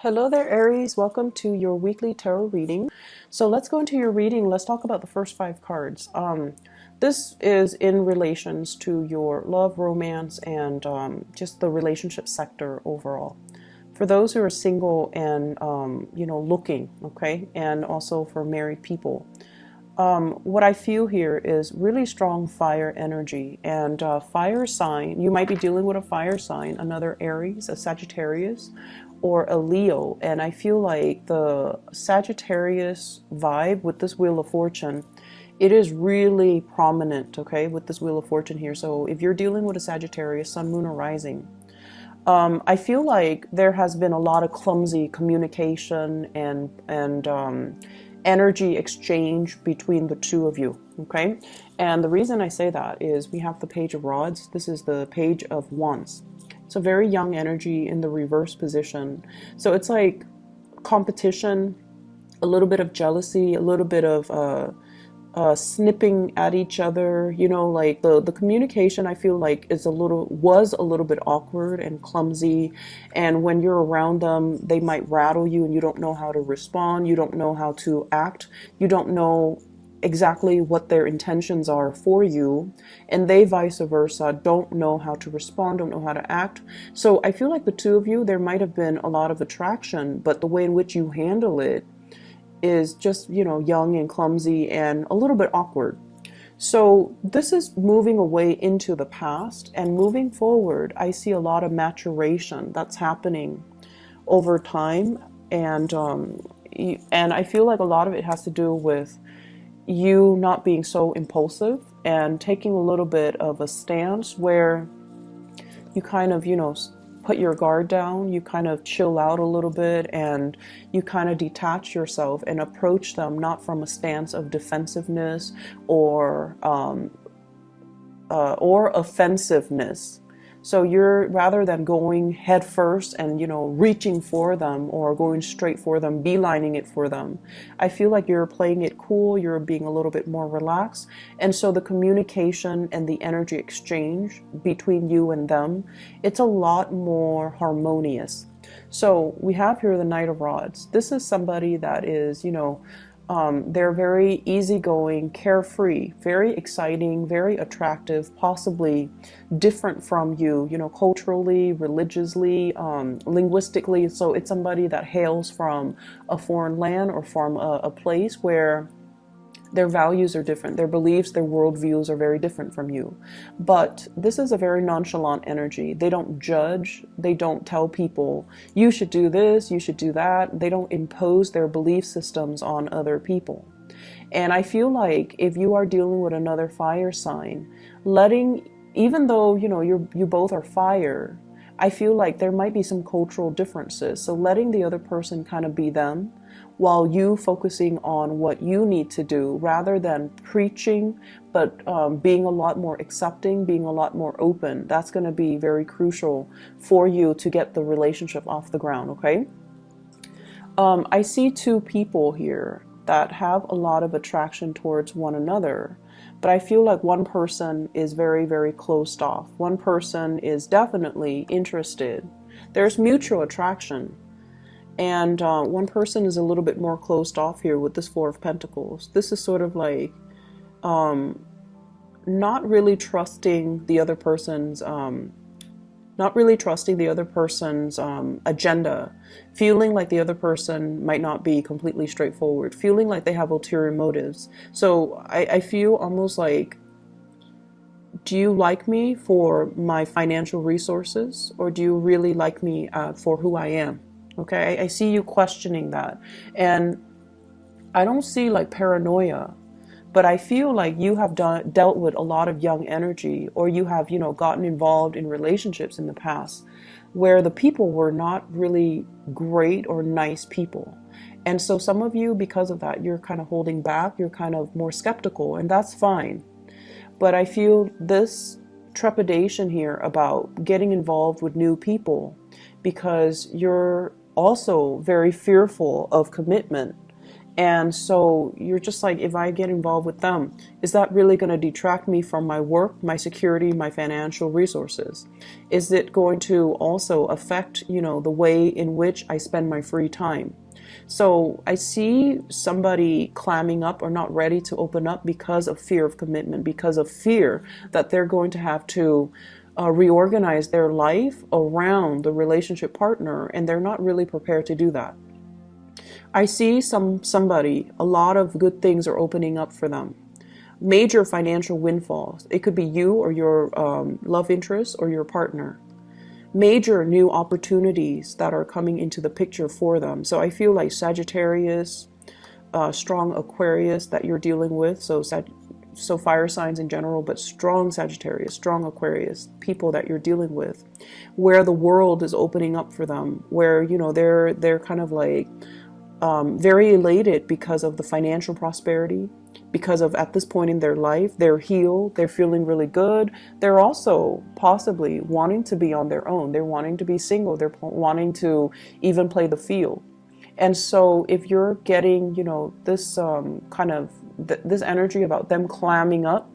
Hello there, Aries. Welcome to your weekly tarot reading. So let's go into your reading. Let's talk about the first five cards. This is in relations to your love, romance, and just the relationship sector overall. For those who are single and looking, okay, and also for married people. What I feel here is really strong fire energy and fire sign. You might be dealing with a fire sign, another Aries, a Sagittarius, or a Leo. And I feel like the Sagittarius vibe with this Wheel of Fortune, it is really prominent, okay, with this Wheel of Fortune here. So if you're dealing with a Sagittarius, Sun, Moon, or Rising, I feel like there has been a lot of clumsy communication and energy exchange between the two of you, okay? And the reason I say that is we have the Page of Rods. This is the Page of Wands. It's a very young energy in the reverse position. So it's like competition, a little bit of jealousy, a little bit of snipping at each other, you know, like the communication I feel like was a little bit awkward and clumsy, and when you're around them they might rattle you and you don't know how to respond, you don't know how to act, you don't know exactly what their intentions are for you, and they vice versa don't know how to respond, don't know how to act. So I feel like the two of you, there might have been a lot of attraction, but the way in which you handle it is just, you know, young and clumsy and a little bit awkward. So this is moving away into the past, and moving forward I see a lot of maturation that's happening over time, and I feel like a lot of it has to do with you not being so impulsive and taking a little bit of a stance where you kind of, you know, put your guard down, you kind of chill out a little bit, and you kind of detach yourself and approach them not from a stance of defensiveness or offensiveness. So you're, rather than going head first and, you know, reaching for them or going straight for them, beelining it for them, I feel like you're playing it cool, you're being a little bit more relaxed. And so the communication and the energy exchange between you and them, it's a lot more harmonious. So we have here the Knight of Rods. This is somebody that is, you know, they're very easygoing, carefree, very exciting, very attractive, possibly different from you, you know, culturally, religiously, linguistically. So it's somebody that hails from a foreign land or from a place where their values are different, their beliefs, their worldviews are very different from you. But this is a very nonchalant energy. They don't judge. They don't tell people, you should do this, you should do that. They don't impose their belief systems on other people. And I feel like if you are dealing with another fire sign, even though, you know, you both are fire, I feel like there might be some cultural differences. So letting the other person kind of be them, while you focusing on what you need to do, rather than preaching, but being a lot more accepting, being a lot more open. That's going to be very crucial for you to get the relationship off the ground, okay? I see two people here that have a lot of attraction towards one another, but I feel like one person is very, very closed off. One person is definitely interested. There's mutual attraction. And one person is a little bit more closed off here with this Four of Pentacles. This is sort of like not really trusting the other person's agenda, feeling like the other person might not be completely straightforward, feeling like they have ulterior motives. So I feel almost like, do you like me for my financial resources, or do you really like me for who I am? Okay, I see you questioning that. And I don't see like paranoia, but I feel like you have dealt with a lot of young energy, or you have, you know, gotten involved in relationships in the past where the people were not really great or nice people. And so some of you, because of that, you're kind of holding back, you're kind of more skeptical, and that's fine. But I feel this trepidation here about getting involved with new people because you're also very fearful of commitment, And so you're just like, if I get involved with them, is that really going to detract me from my work, my security, my financial resources? Is it going to also affect, the way in which I spend my free time? So I see somebody clamming up or not ready to open up because of fear of commitment, because of fear that they're going to have to reorganize their life around the relationship partner, and they're not really prepared to do that. I see somebody, a lot of good things are opening up for them. Major financial windfalls. It could be you or your love interest or your partner. Major new opportunities that are coming into the picture for them. So I feel like Sagittarius, strong Aquarius that you're dealing with. So fire signs in general, but strong Sagittarius, strong Aquarius, people that you're dealing with, where the world is opening up for them, where they're kind of like very elated because of the financial prosperity, because of at this point in their life, they're healed, they're feeling really good. They're also possibly wanting to be on their own. They're wanting to be single. They're wanting to even play the field. And so if you're getting, this this energy about them clamming up,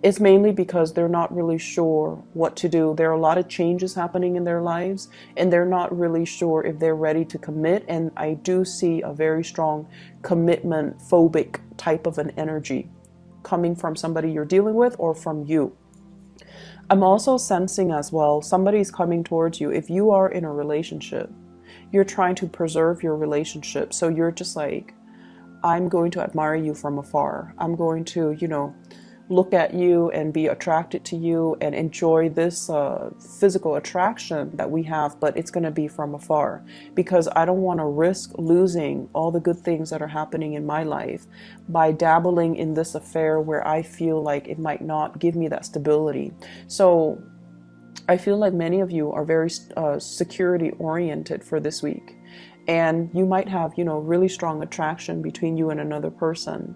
it's mainly because they're not really sure what to do. There are a lot of changes happening in their lives, and they're not really sure if they're ready to commit. And I do see a very strong commitment phobic type of an energy coming from somebody you're dealing with or from you. I'm also sensing as well, somebody's coming towards you. If you are in a relationship, you're trying to preserve your relationship. So you're just like, I'm going to admire you from afar. I'm going to, look at you and be attracted to you and enjoy this physical attraction that we have, but it's going to be from afar because I don't want to risk losing all the good things that are happening in my life by dabbling in this affair where I feel like it might not give me that stability. So I feel like many of you are very security oriented for this week, and you might have, really strong attraction between you and another person.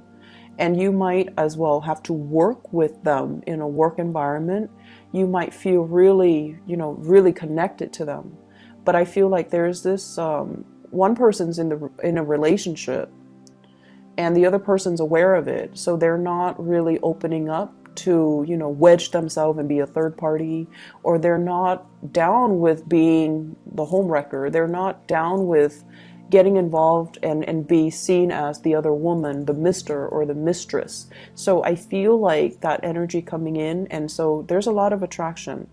And you might as well have to work with them in a work environment. You might feel really, really connected to them. But I feel like there's this, one person's in a relationship and the other person's aware of it. So they're not really opening up to, wedge themselves and be a third party, or they're not down with being the homewrecker. They're not down with getting involved and be seen as the other woman, the mister or the mistress. So I feel like that energy coming in, and so there's a lot of attraction.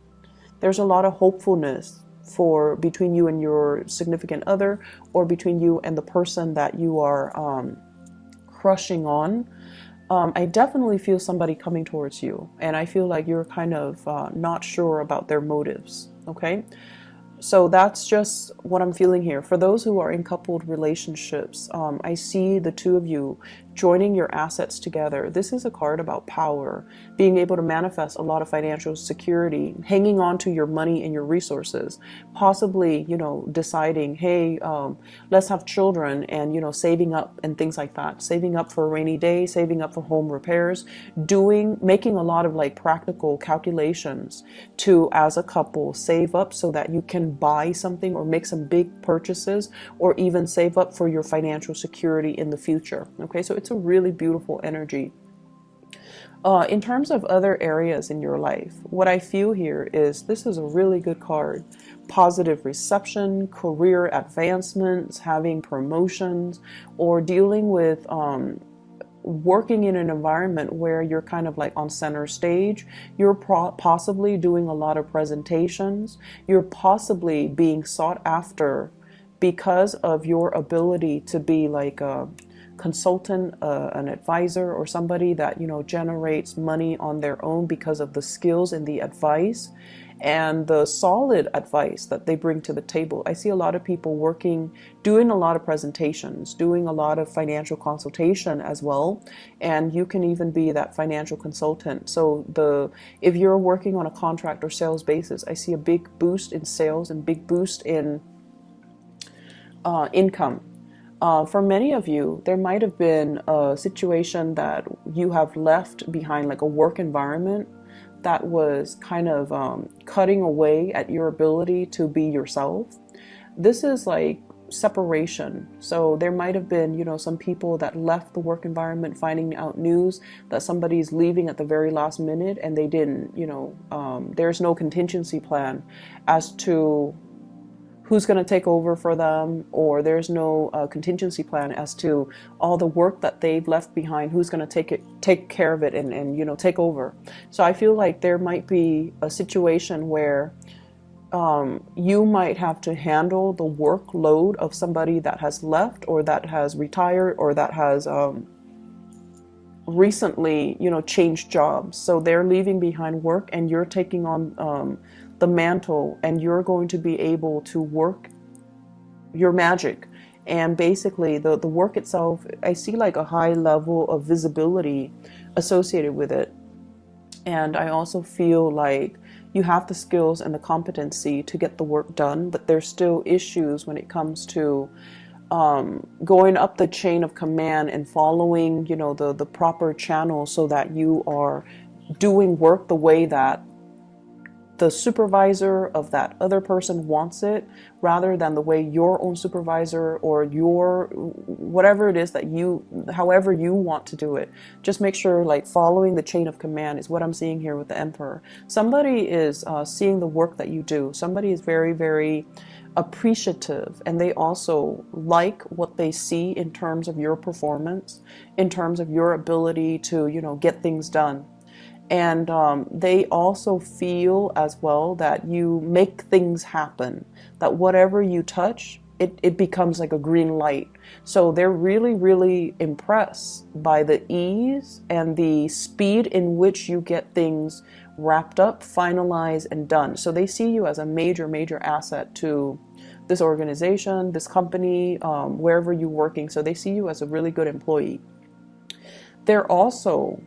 There's a lot of hopefulness for between you and your significant other, or between you and the person that you are crushing on. I definitely feel somebody coming towards you, and I feel like you're kind of not sure about their motives, okay? So that's just what I'm feeling here. For those who are in coupled relationships, I see the two of you joining your assets together. This is a card about power, being able to manifest a lot of financial security, hanging on to your money and your resources, possibly, deciding, hey, let's have children, and, saving up and things like that, saving up for a rainy day, saving up for home repairs, making a lot of like practical calculations to, as a couple, save up so that you can buy something or make some big purchases, or even save up for your financial security in the future. Okay, so it's a really beautiful energy. In terms of other areas in your life, what I feel here is this is a really good card. Positive reception, career advancements, having promotions, or dealing with working in an environment where you're kind of like on center stage. You're possibly doing a lot of presentations. You're possibly being sought after because of your ability to be like a consultant, an advisor, or somebody that generates money on their own because of the skills and the advice and the solid advice that they bring to the table. I see a lot of people working, doing a lot of presentations, doing a lot of financial consultation as well, and you can even be that financial consultant. So if you're working on a contract or sales basis, I see a big boost in sales and big boost in income. For many of you, there might have been a situation that you have left behind, like a work environment that was kind of cutting away at your ability to be yourself. This is like separation. So there might have been, you know, some people that left the work environment finding out news that somebody's leaving at the very last minute, and they didn't, you know, there's no contingency plan as to who's going to take over for them, or there's no contingency plan as to all the work that they've left behind, who's going to take care of it and you know, take over. So I feel like there might be a situation where you might have to handle the workload of somebody that has left, or that has retired, or that has recently, you know, changed jobs. So they're leaving behind work, and you're taking on the mantle, and you're going to be able to work your magic. And basically the work itself, I see like a high level of visibility associated with it. And I also feel like you have the skills and the competency to get the work done, but there's still issues when it comes to going up the chain of command and following, you know, the proper channel, so that you are doing work the way that the supervisor of that other person wants it, rather than the way your own supervisor or your whatever it is that you, however you want to do it. Just make sure, like, following the chain of command is what I'm seeing here with the Emperor. Somebody is seeing the work that you do. Somebody is very, very appreciative, and they also like what they see in terms of your performance, in terms of your ability to, you know, get things done. And they also feel as well that you make things happen, that whatever you touch, it becomes like a green light. So they're really, really impressed by the ease and the speed in which you get things wrapped up, finalized, and done. So they see you as a major, major asset to this organization, this company, wherever you're working. So they see you as a really good employee. They're also,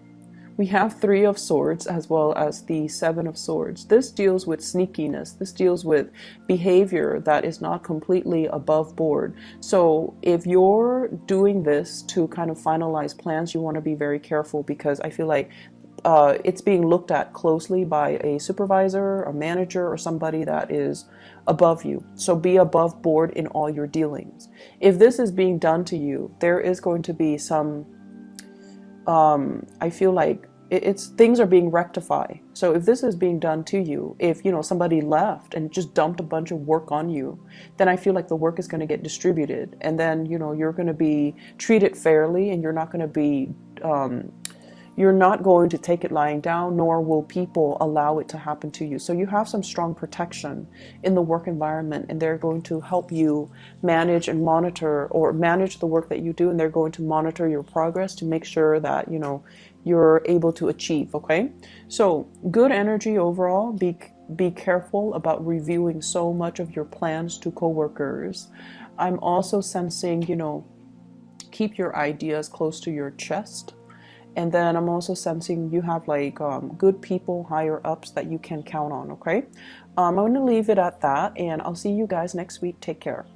we have Three of Swords as well as the Seven of Swords. This deals with sneakiness. This deals with behavior that is not completely above board. So if you're doing this to kind of finalize plans, you want to be very careful, because I feel like it's being looked at closely by a supervisor, a manager, or somebody that is above you. So be above board in all your dealings. If this is being done to you, there is going to be some I feel like it's things are being rectified. So if this is being done to you, if, you know, somebody left and just dumped a bunch of work on you, then I feel like the work is going to get distributed, and then, you know, you're going to be treated fairly, and you're not going to be you're not going to take it lying down, nor will people allow it to happen to you. So you have some strong protection in the work environment, and they're going to help you manage and monitor, or manage the work that you do, and they're going to monitor your progress to make sure that, you know, you're able to achieve. Okay, so good energy overall. Be careful about reviewing so much of your plans to coworkers. I'm also sensing, you know, keep your ideas close to your chest. And then I'm also sensing you have like good people, higher ups that you can count on. Okay, I'm going to leave it at that, and I'll see you guys next week. Take care.